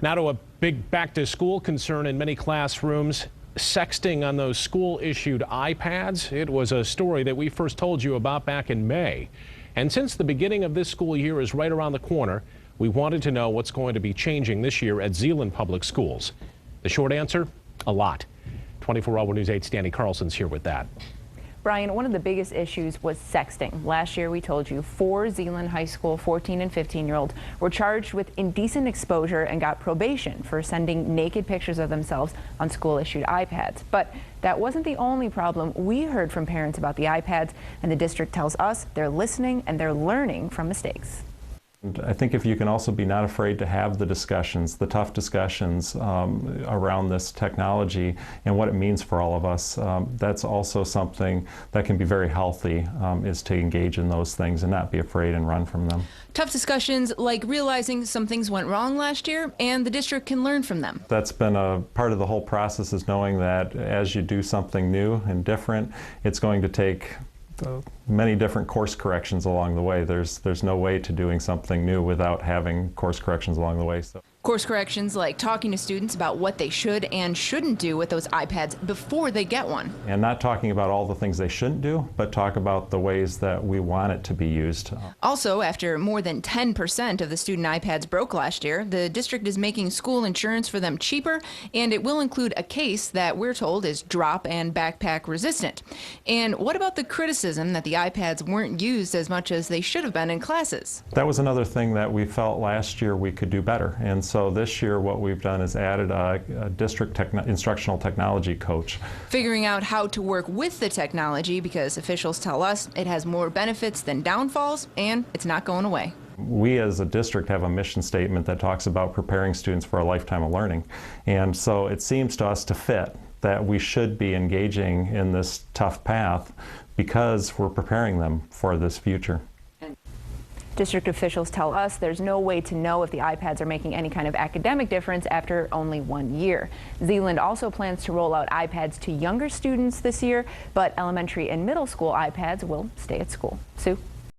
Now to a big back-to-school concern in many classrooms, sexting on those school-issued iPads. It was a story that we first told you about back in May. And since the beginning of this school year is right around the corner, we wanted to know what's going to be changing this year at Zeeland Public Schools. The short answer, a lot. 24 Hour News 8's Danny Carlson's here with that. Brian, one of the biggest issues was sexting. Last year, we told you 4 Zeeland High School 14 and 15-year-olds were charged with indecent exposure and got probation for sending naked pictures of themselves on school-issued iPads. But that wasn't the only problem. We heard from parents about the iPads, and the district tells us they're listening and they're learning from mistakes. I think if you can also be not afraid to have the discussions, the tough discussions around this technology and what it means for all of us, that's also something that can be very healthy, is to engage in those things and not be afraid and run from them. Tough discussions like realizing some things went wrong last year and the district can learn from them. That's been a part of the whole process, is knowing that as you do something new and different, it's going to take many different course corrections along the way. There's no way to doing something new without having course corrections along the way. Course corrections like talking to students about what they should and shouldn't do with those iPads before they get one. And not talking about all the things they shouldn't do, but talk about the ways that we want it to be used. Also, after more than 10% of the student iPads broke last year, the district is making school insurance for them cheaper, and it will include a case that we're told is drop and backpack resistant. And what about the criticism that the iPads weren't used as much as they should have been in classes? That was another thing that we felt last year we could do better. And so this year what we've done is added a district instructional technology coach. Figuring out how to work with the technology, because officials tell us it has more benefits than downfalls, and it's not going away. We as a district have a mission statement that talks about preparing students for a lifetime of learning. And so it seems to us to fit that we should be engaging in this tough path because we're preparing them for this future. District officials tell us there's no way to know if the iPads are making any kind of academic difference after only 1 year. Zeeland also plans to roll out iPads to younger students this year, but elementary and middle school iPads will stay at school. Sue?